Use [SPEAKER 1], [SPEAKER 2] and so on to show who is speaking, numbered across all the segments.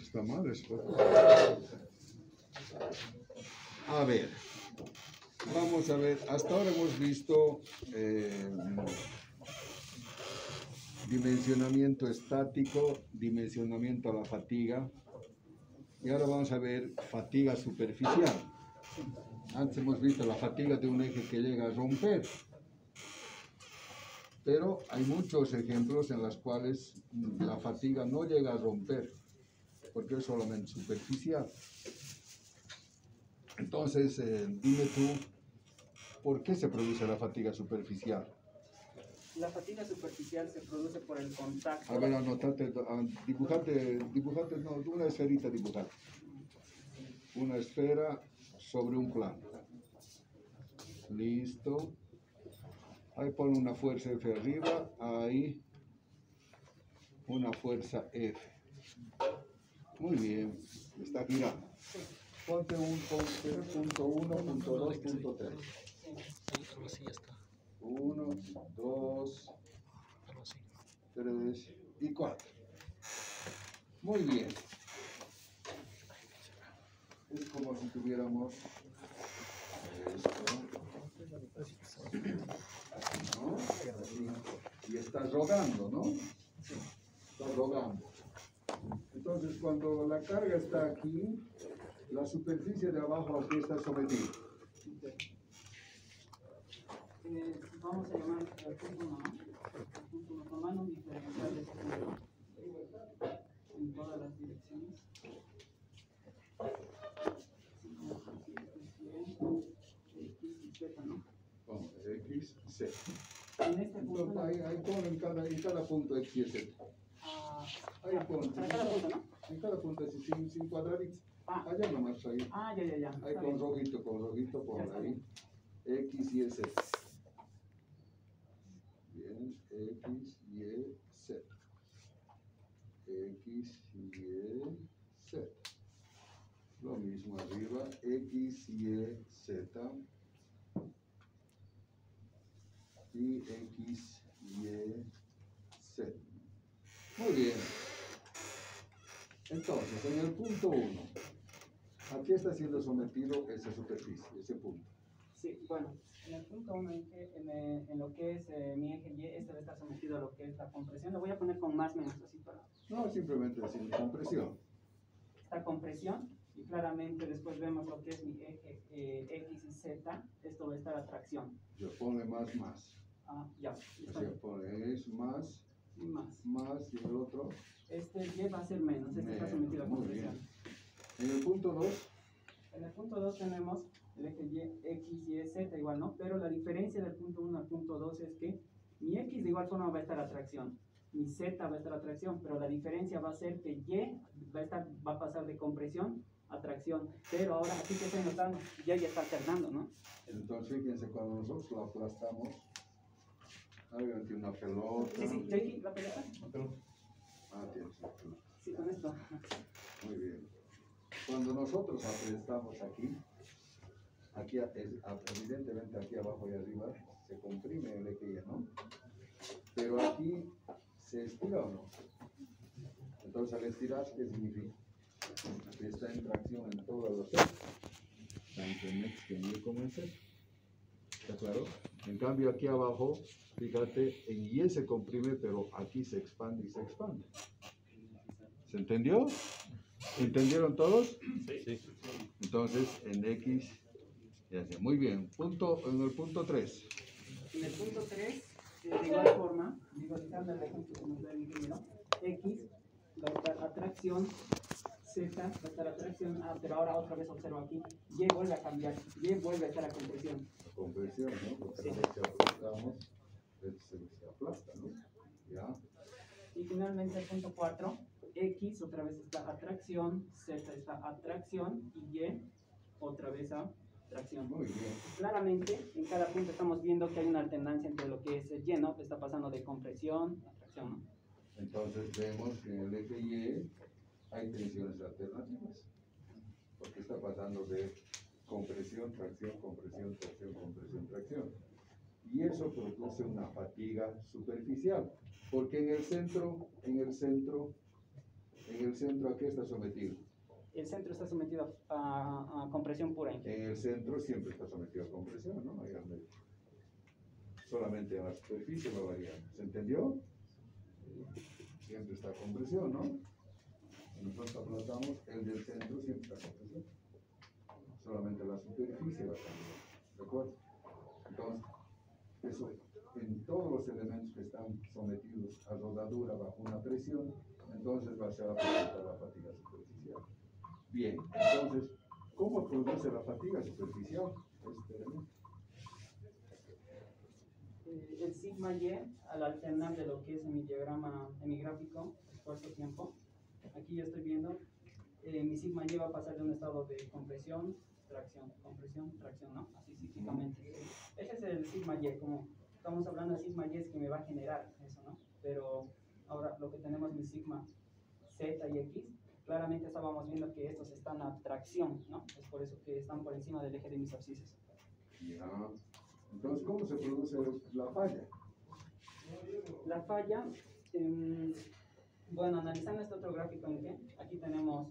[SPEAKER 1] Está mal esto. A ver, vamos a ver, hasta ahora hemos visto dimensionamiento estático, dimensionamiento a la fatiga, y ahora vamos a ver fatiga superficial. Antes hemos visto la fatiga de un eje que llega a romper, pero hay muchos ejemplos en los cuales la fatiga no llega a romper, porque es solamente superficial. Entonces, dime tú, ¿por qué se produce la fatiga superficial?
[SPEAKER 2] La fatiga superficial se produce por el contacto.
[SPEAKER 1] A ver, anotate, dibujate, no, una esferita dibujate. Una esfera sobre un plano. Listo. Ahí pon una fuerza F arriba, ahí una fuerza F. Muy bien, está girando. Ponte un punto 1, punto 2, punto 3. 1, 2, 3 y 4. Muy bien. Es como si tuviéramos esto, ¿no? Y está rodando, ¿no? Está rodando. Entonces, cuando la carga está aquí, la superficie de abajo aquí está sometida.
[SPEAKER 2] Vamos a llamar el punto 1, ¿no? El punto 1, tomando un diferencial de ese punto en todas las direcciones. X y Z, ¿no?
[SPEAKER 1] Vamos, X, Z.
[SPEAKER 2] En este punto.
[SPEAKER 1] Entonces, ahí pon en cada punto X y Z. Ahí pon.
[SPEAKER 2] En cada punto, ¿no?
[SPEAKER 1] En cada punto, así, sin cuadraditos. Allá nomás ahí.
[SPEAKER 2] Ya.
[SPEAKER 1] Ahí con rojito, por ahí. X, Y, Z. Bien, X, Y, Z. X, Y, Z. Lo mismo arriba, X, Y, Z. Y X, Y, Z. Muy bien. Entonces, en el punto 1, aquí está siendo sometido esa superficie, ese punto.
[SPEAKER 2] Sí, bueno, en el punto 1, en lo que es mi eje Y, este va a estar sometido a lo que es la compresión. Lo voy a poner con más o menos así para...
[SPEAKER 1] No, simplemente decir compresión.
[SPEAKER 2] Esta compresión, y claramente después vemos lo que es mi eje X y Z, esto va a estar a tracción.
[SPEAKER 1] Yo pone más.
[SPEAKER 2] Ya.
[SPEAKER 1] O sea, pone es más. Y el otro.
[SPEAKER 2] Este Y va a ser menos, este está sometido a compresión.
[SPEAKER 1] En el punto 2.
[SPEAKER 2] En el punto 2 tenemos el eje Y, X, Y, Z igual, ¿no? Pero la diferencia del punto 1 al punto 2 es que mi X de igual forma va a estar a tracción, mi Z va a estar a tracción, pero la diferencia va a ser que Y va a pasar de compresión a tracción. Pero ahora aquí que estoy notando, ya está alternando, ¿no?
[SPEAKER 1] Entonces fíjense, cuando nosotros lo aplastamos, tiene una pelota.
[SPEAKER 2] Sí, Jackie, la pelota.
[SPEAKER 1] Tienes la pelota.
[SPEAKER 2] Sí, con esto.
[SPEAKER 1] Muy bien. Cuando nosotros aplastamos aquí evidentemente aquí abajo y arriba se comprime el eje, ¿no? Pero aquí se estira o no. Entonces al estirar, ¿qué significa? Que está en tracción en todos los ejes. Tanto en X como Y como en Z. ¿Está claro? En cambio aquí abajo, fíjate, en Y se comprime, pero aquí se expande y se expande. ¿Se entendió? ¿Entendieron todos?
[SPEAKER 3] Sí.
[SPEAKER 1] Entonces en X, ya sé, muy bien. En el punto 3.
[SPEAKER 2] En el punto 3, de igual forma, visualizando el ejemplo que nos da el ingeniero, X va a estar a tracción, Z va a estar a tracción, pero ahora otra vez observo aquí, Y vuelve a cambiar, Y vuelve a estar a compresión.
[SPEAKER 1] Compresión, ¿no? Porque
[SPEAKER 2] Sí.
[SPEAKER 1] si aplastamos, se aplasta, ¿no? ¿Ya?
[SPEAKER 2] Y finalmente el punto 4, X otra vez está a tracción, Z está a tracción y Y otra vez a tracción.
[SPEAKER 1] Muy bien.
[SPEAKER 2] Claramente, en cada punto estamos viendo que hay una alternancia entre lo que es el Y, ¿no? Que está pasando de compresión a tracción, ¿no?
[SPEAKER 1] Entonces vemos que en el eje Y hay tensiones alternativas. Porque está pasando de compresión, tracción, compresión, tracción, compresión, tracción. Y eso produce una fatiga superficial. Porque en el centro En el centro, ¿a qué está sometido?
[SPEAKER 2] El centro está sometido a compresión pura.
[SPEAKER 1] En el centro siempre está sometido a compresión, ¿no? Ahí al medio. Solamente en la superficie va variando. ¿Se entendió? Siempre está a compresión, ¿no? Nosotros aplazamos el del centro, siempre está a compresión. Solamente la superficie va cambiando. ¿De acuerdo? Entonces, eso en todos los elementos que están sometidos a rodadura bajo una presión, entonces va a ser afectada la fatiga superficial. Bien, entonces, ¿cómo produce la fatiga superficial este elemento?
[SPEAKER 2] El sigma y, al alternar de lo que es en mi diagrama, en mi gráfico, esfuerzo-tiempo, aquí yo estoy viendo, mi sigma y va a pasar de un estado de compresión, tracción, ¿no? Así cíclicamente. Ese es el sigma y, como estamos hablando de sigma y es que me va a generar eso, ¿no? Pero ahora lo que tenemos mi sigma z y x, claramente estábamos viendo que estos están a tracción, ¿no? Es por eso que están por encima del eje de mis abscisas.
[SPEAKER 1] Ya. Entonces, ¿cómo se produce la falla?
[SPEAKER 2] La falla, bueno, analizando este otro gráfico en que aquí tenemos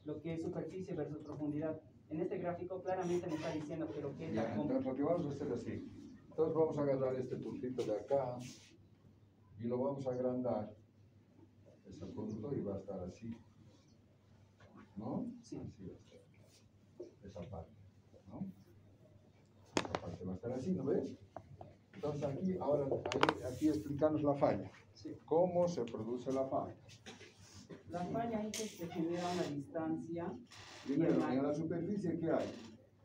[SPEAKER 2] lo que es superficie versus profundidad. En este gráfico claramente me está diciendo que lo que es
[SPEAKER 1] Ya, entonces lo que vamos a hacer es así. Entonces vamos a agarrar este puntito de acá y lo vamos a agrandar. Ese punto y va a estar así. ¿No?
[SPEAKER 2] Sí.
[SPEAKER 1] Así va a estar. Esa parte. ¿No? Esa parte va a estar así, ¿no ves? Entonces aquí, ahora, aquí explicarnos la falla.
[SPEAKER 2] Sí.
[SPEAKER 1] ¿Cómo se produce la falla?
[SPEAKER 2] La falla es que se genera una distancia.
[SPEAKER 1] Primero, en la superficie, ¿qué hay?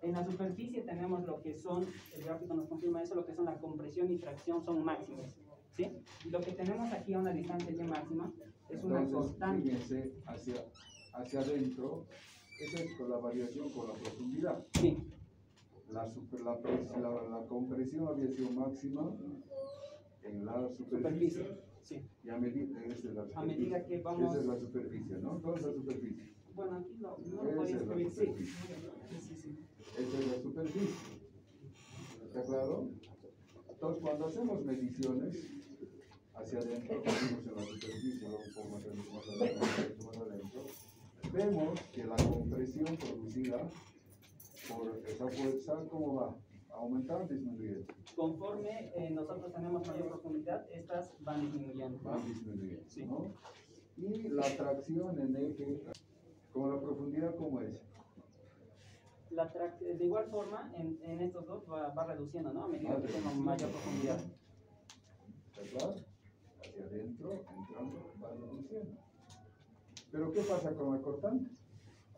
[SPEAKER 2] En la superficie tenemos lo que son, el gráfico nos confirma eso, lo que son la compresión y tracción son máximas, ¿sí? Y lo que tenemos aquí a una distancia y máxima es una
[SPEAKER 1] Entonces,
[SPEAKER 2] constante.
[SPEAKER 1] fíjense hacia adentro, esa es con la variación con la profundidad.
[SPEAKER 2] Sí,
[SPEAKER 1] La compresión había sido máxima en la superficie.
[SPEAKER 2] sí.
[SPEAKER 1] Y a medida, esa es la superficie.
[SPEAKER 2] A medida que vamos...
[SPEAKER 1] Esa es la superficie, ¿no? Toda esa superficie.
[SPEAKER 2] Bueno, aquí no
[SPEAKER 1] Esa
[SPEAKER 2] lo podía
[SPEAKER 1] es la
[SPEAKER 2] escribir, sí.
[SPEAKER 1] superficie.
[SPEAKER 2] Sí.
[SPEAKER 1] Esa es la superficie. ¿Está claro? Entonces, cuando hacemos mediciones hacia adentro, venimos en la superficie, luego un poco más adentro, vemos que la compresión producida por esa fuerza, ¿cómo va? ¿Aumentando o disminuyendo?
[SPEAKER 2] Conforme nosotros tenemos mayor profundidad, estas van disminuyendo.
[SPEAKER 1] Van disminuyendo,
[SPEAKER 2] Sí.
[SPEAKER 1] ¿no? Y la tracción en eje, con la profundidad, ¿cómo es?
[SPEAKER 2] De igual forma, en estos dos va reduciendo, ¿no? A medida que tengo mayor profundidad.
[SPEAKER 1] ¿Está claro? Hacia adentro, entrando, va reduciendo. ¿Pero qué pasa con la cortante?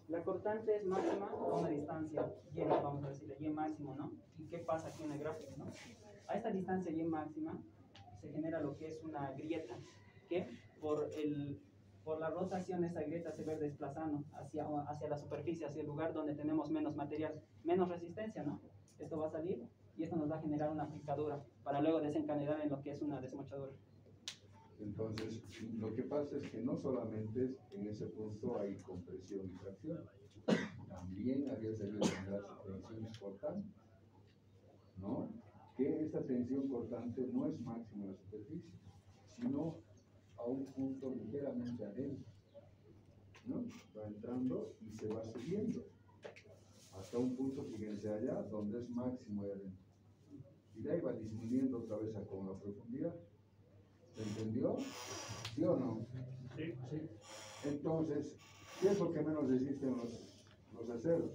[SPEAKER 2] La cortante es máxima a una distancia y, vamos a decirle, y máximo, ¿no? ¿Y qué pasa aquí en el gráfico, no? A esta distancia y máxima se genera lo que es una grieta, que por la rotación esa grieta se va desplazando hacia la superficie, hacia el lugar donde tenemos menos material, menos resistencia, ¿no? Esto va a salir y esto nos va a generar una picadura para luego desencadenar en lo que es una desmochadura.
[SPEAKER 1] Entonces, lo que pasa es que no solamente en ese punto hay compresión y tracción, también había debido generar tensiones cortantes, ¿no? Que esta tensión cortante no es máxima en la superficie, sino a un punto ligeramente adentro, ¿no? Va entrando y se va subiendo hasta un punto, fíjense allá, donde es máximo ahí adentro. Y de ahí va disminuyendo otra vez con la profundidad. ¿Se entendió? ¿Sí o no?
[SPEAKER 3] Sí, sí.
[SPEAKER 1] Entonces, ¿qué es lo que menos resisten los aceros?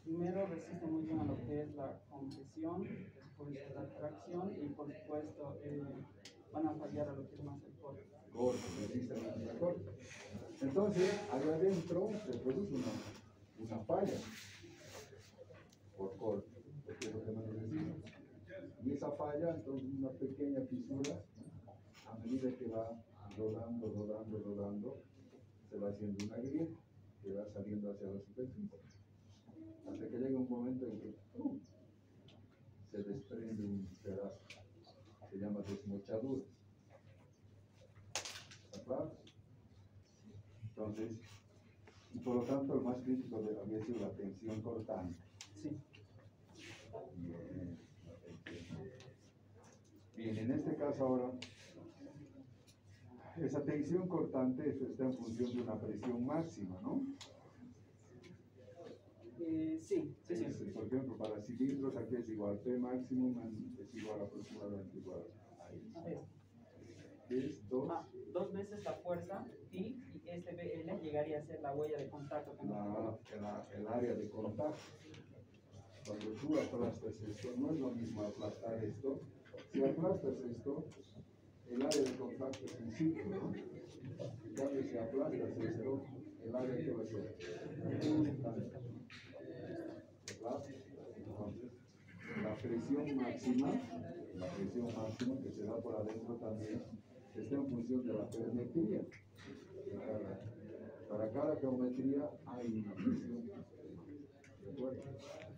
[SPEAKER 2] Primero resiste muy bien a lo que es la compresión, después la tracción y por supuesto van a fallar a lo que es más el corte.
[SPEAKER 1] Corte, resisten más el corte. Entonces, allá adentro se produce una falla por corte, porque es lo que menos resiste. Y esa falla, entonces, una pequeña fisura, a medida que va rodando, se va haciendo una grieta que va saliendo hacia la superficie. Hasta que llega un momento en que se desprende un pedazo, se llama desmochadura. ¿Está claro? Entonces, y por lo tanto, el más crítico había sido la tensión cortante.
[SPEAKER 2] Sí.
[SPEAKER 1] Bien, la tensión. Bien, en este caso ahora, esa tensión cortante está en función de una presión máxima, ¿no?
[SPEAKER 2] Sí.
[SPEAKER 1] Por ejemplo, para cilindros aquí es igual, P máximo es igual aproximadamente igual a esto. Es
[SPEAKER 2] 2 veces la fuerza pi y este BL llegaría a ser la huella de contacto.
[SPEAKER 1] el área de contacto. Cuando tú aplastas esto, no es lo mismo aplastar esto. Si aplastas esto, el área de contacto es un círculo, ¿no? En cambio, si aplastas esto, el área que va a ser ¿verdad? Entonces, la presión máxima que se da por adentro también está en función de la geometría. Para cada geometría hay una presión. ¿De acuerdo?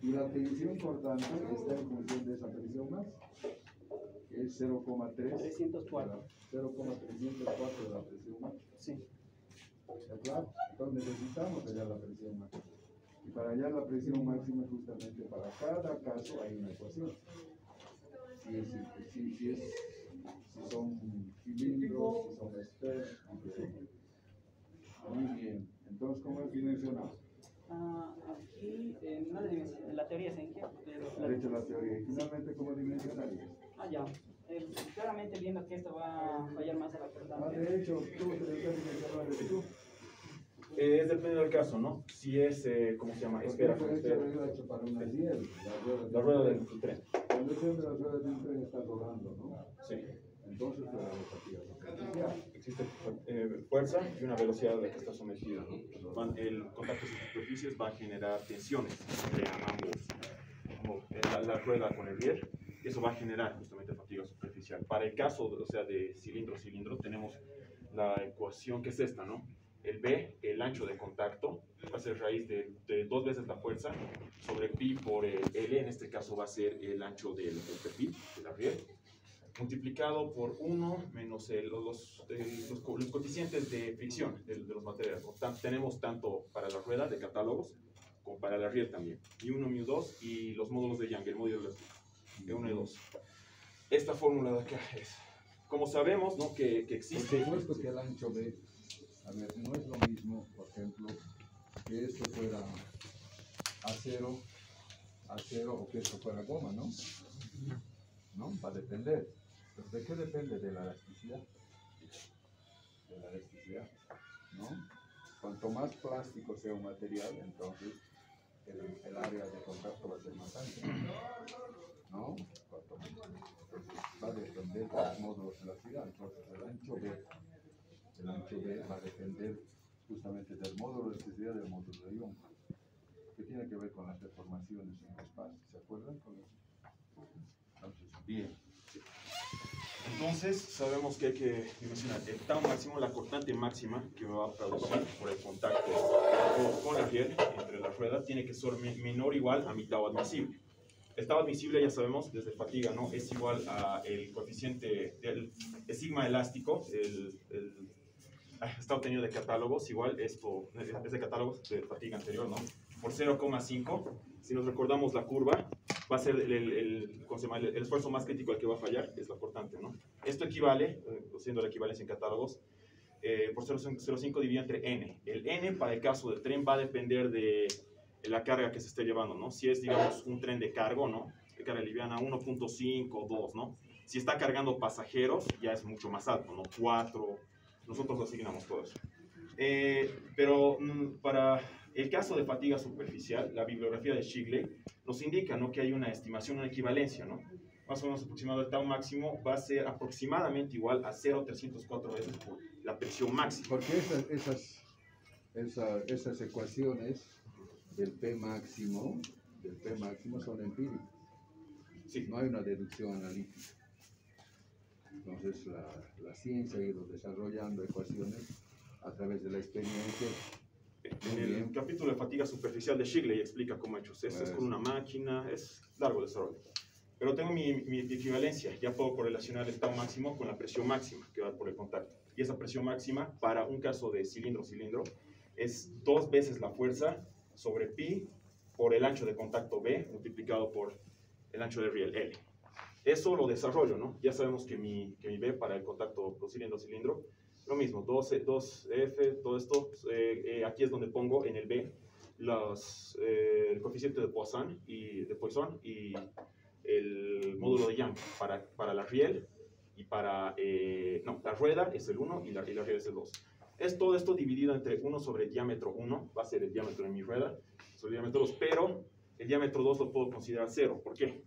[SPEAKER 1] Y la tensión cortante está en función de esa presión más, que es 0,304 de la presión máxima.
[SPEAKER 2] Sí.
[SPEAKER 1] ¿De acuerdo? Entonces necesitamos hallar la presión máxima. Y para hallar la presión máxima, justamente para cada caso hay una ecuación. Si son cilindros, si son esferas. Muy bien. Entonces, ¿cómo es dimensionado?
[SPEAKER 2] Aquí, no la teoría se inicia.
[SPEAKER 1] Ha hecho la teoría. ¿Y finalmente cómo dimensionarías?
[SPEAKER 2] Ya. Claramente viendo que esto va a fallar más a la cortante.
[SPEAKER 1] De hecho, tú eres tú.
[SPEAKER 3] Depende del caso, ¿no? Si es, ¿cómo se llama? Espera.
[SPEAKER 1] Para una riel,
[SPEAKER 3] La rueda del tren.
[SPEAKER 1] Cuando siempre las ruedas de un tren están rodando, ¿no?
[SPEAKER 3] Sí.
[SPEAKER 1] Entonces, la fatiga.
[SPEAKER 3] Existe fuerza y una velocidad a la que está sometida, ¿no? El contacto de superficies va a generar tensiones entre ambos, la rueda con el riel, y eso va a generar justamente fatiga superficial. Para el caso, o sea, de cilindro, tenemos la ecuación que es esta, ¿no? El B, el ancho de contacto, va a ser raíz de 2 veces la fuerza sobre pi por el L, en este caso va a ser el ancho del perfil, de la riel, multiplicado por 1 menos los coeficientes de fricción de los materiales. Tenemos tanto para la rueda de catálogos como para la riel también. μ1, μ2 y los módulos de Young, el módulo de 1 y 2. Esta fórmula de acá es, como sabemos, ¿no? que existe...
[SPEAKER 1] Por supuesto que el ancho B, a ver, no es lo mismo, por ejemplo, que esto fuera acero o que esto fuera goma, ¿no? ¿No? Va a depender. ¿Pero de qué depende? De la elasticidad. De la elasticidad, ¿no? Cuanto más plástico sea un material, entonces el área de contacto va a ser más ancha, ¿no? Entonces va a depender de los módulos de elasticidad. Entonces el ancho B va a depender justamente del módulo de elasticidad y del módulo de Young, que tiene que ver con las deformaciones en el espacio. ¿Se acuerdan? Entonces, bien.
[SPEAKER 3] Entonces, sabemos que hay que dimensionar el tau máximo, la cortante máxima que va a producir por el contacto con la riel entre las ruedas, tiene que ser menor o igual a mi tau admisible. El tau admisible, ya sabemos, desde fatiga, ¿no? Es igual a el coeficiente del sigma elástico, está obtenido de catálogos, igual esto es de catálogos de fatiga anterior, ¿no? Por 0,5. Si nos recordamos la curva, va a ser el esfuerzo más crítico al que va a fallar, es la cortante, ¿no? Esto equivale, siendo la equivalencia en catálogos, por 0,5 dividido entre n. El n para el caso del tren va a depender de la carga que se esté llevando, ¿no? Si es, digamos, un tren de cargo, ¿no? De carga liviana, 1.5, 2, ¿no? Si está cargando pasajeros, ya es mucho más alto, ¿no? 4, nosotros asignamos todo eso. Pero para el caso de fatiga superficial, la bibliografía de Shigley nos indica, ¿no? Que hay una estimación, una equivalencia, ¿no? Más o menos aproximado, el tau máximo va a ser aproximadamente igual a 0,304 veces por la presión máxima.
[SPEAKER 1] Porque esas ecuaciones del P máximo son empíricas.
[SPEAKER 3] Sí.
[SPEAKER 1] No hay una deducción analítica. Entonces la ciencia ha ido desarrollando ecuaciones a través de la experiencia.
[SPEAKER 3] En el capítulo de fatiga superficial de Shigley explica cómo ha hecho esto. Es con una máquina, es largo desarrollo. Pero tengo mi equivalencia, ya puedo correlacionar el tau máximo con la presión máxima que va por el contacto. Y esa presión máxima, para un caso de cilindro, es 2 veces la fuerza sobre pi por el ancho de contacto B multiplicado por el ancho de riel L. Eso lo desarrollo, ¿no? Ya sabemos que mi B para el contacto cilindro-cilindro, lo mismo, 2F, todo esto, aquí es donde pongo en el B el coeficiente de Poisson y el módulo de Young para la riel y no, la rueda es el 1 y la riel es el 2. Es todo esto dividido entre 1 sobre diámetro 1, va a ser el diámetro de mi rueda, sobre el diámetro 2, pero el diámetro 2 lo puedo considerar 0. ¿Por qué?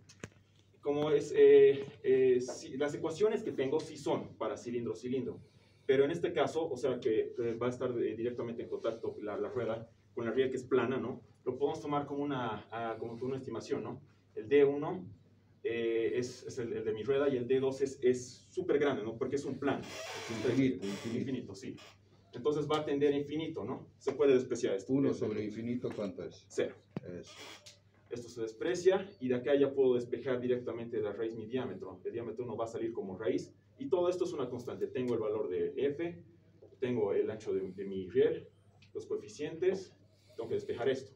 [SPEAKER 3] Como las ecuaciones que tengo sí son para cilindro-cilindro, pero en este caso, o sea que va a estar directamente en contacto la rueda con la riel que es plana, ¿no? Lo podemos tomar como una estimación, ¿no? El D1 es el de mi rueda y el D2 es súper grande, ¿no? Porque es un plano. Infinito, sí. Entonces va a tender a infinito, ¿no? Se puede despreciar esto.
[SPEAKER 1] 1 sobre infinito, ¿cuánto es?
[SPEAKER 3] 0.
[SPEAKER 1] Eso.
[SPEAKER 3] Esto se desprecia y de acá ya puedo despejar directamente de la raíz mi diámetro. El diámetro 1 va a salir como raíz y todo esto es una constante. Tengo el valor de F, tengo el ancho de mi riel, los coeficientes, tengo que despejar esto.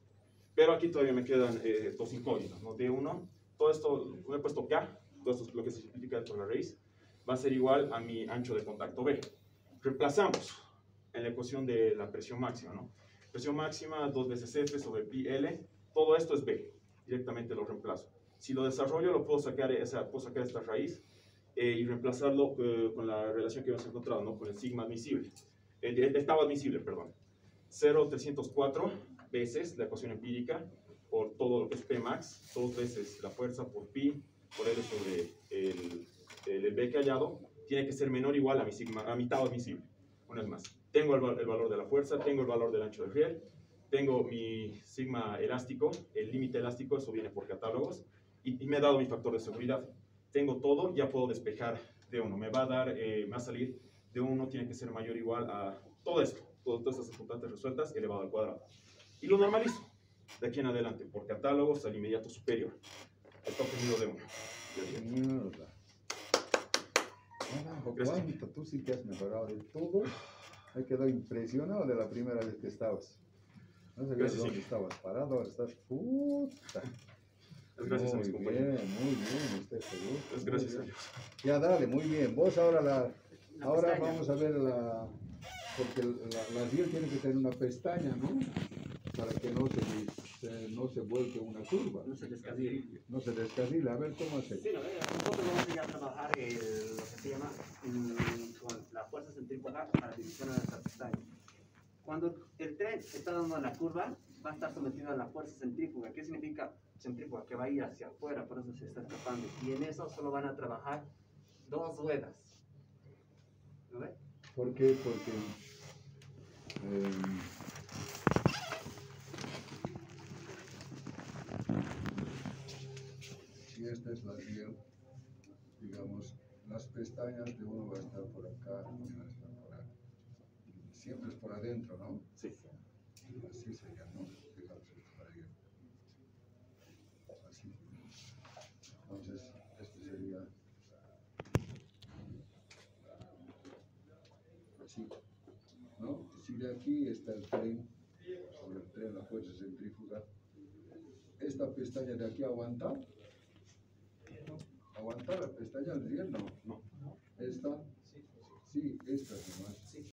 [SPEAKER 3] Pero aquí todavía me quedan dos incógnitas, ¿no? D1, todo esto, lo he puesto K, todo esto es lo que se simplifica por la raíz, va a ser igual a mi ancho de contacto B. Reemplazamos en la ecuación de la presión máxima, ¿no? Presión máxima, 2 veces F sobre pi L, todo esto es B, directamente lo reemplazo. Si lo desarrollo, lo puedo sacar, puedo sacar esta raíz y reemplazarlo con la relación que hemos encontrado, ¿no? Con el sigma admisible, el estado admisible, perdón. 0,304 veces la ecuación empírica por todo lo que es Pmax, 2 veces la fuerza por pi, por L sobre el B que he hallado, tiene que ser menor o igual a mi estado admisible. Una vez más, tengo el valor de la fuerza, tengo el valor del ancho del riel, tengo mi sigma elástico, el límite elástico, eso viene por catálogos, y me ha dado mi factor de seguridad. Tengo todo, ya puedo despejar D1. Me va a salir D1 tiene que ser mayor o igual a todo esto, todas estas constantes resueltas elevado al cuadrado. Y lo normalizo de aquí en adelante, por catálogos al inmediato superior. Está obtenido D1.
[SPEAKER 1] Mierda. Carajo, ¿cuánto? Tú sí que has mejorado de todo. Me quedado impresionado de la primera vez que estabas. No sabías dónde estabas parado, ahora estás puta.
[SPEAKER 3] Gracias a mis compañeros.
[SPEAKER 1] Muy bien, usted seguro.
[SPEAKER 3] Gracias a Dios.
[SPEAKER 1] Ya dale, muy bien. Vos ahora ahora vamos a ver porque la riel tiene que tener una pestaña, ¿no? Para que no se vuelque una curva.
[SPEAKER 2] No se descarrile.
[SPEAKER 1] No se descarrile. A ver cómo hace.
[SPEAKER 4] Sí, nosotros vamos a ir a trabajar lo que se llama con la fuerza centrífuga para direccionar esta pestaña. Cuando el tren está dando la curva, va a estar sometido a la fuerza centrífuga. ¿Qué significa centrífuga? Que va a ir hacia afuera, por eso se está escapando. Y en eso solo van a trabajar 2 ruedas. ¿Lo ves?
[SPEAKER 1] ¿Por qué? Porque si esta es la riel, digamos, las pestañas de uno va a estar por acá, otra va a estar por acá. Siempre es por adentro, ¿no?
[SPEAKER 3] Sí.
[SPEAKER 1] Así sería, ¿no? Digamos, esto para arriba. Así. Entonces, este sería así, ¿no? Si de aquí está el tren, sobre el tren la fuerza centrífuga, esta pestaña de aquí aguanta la pestaña del riel, no.
[SPEAKER 3] No.
[SPEAKER 1] Esta, sí, esta nomás.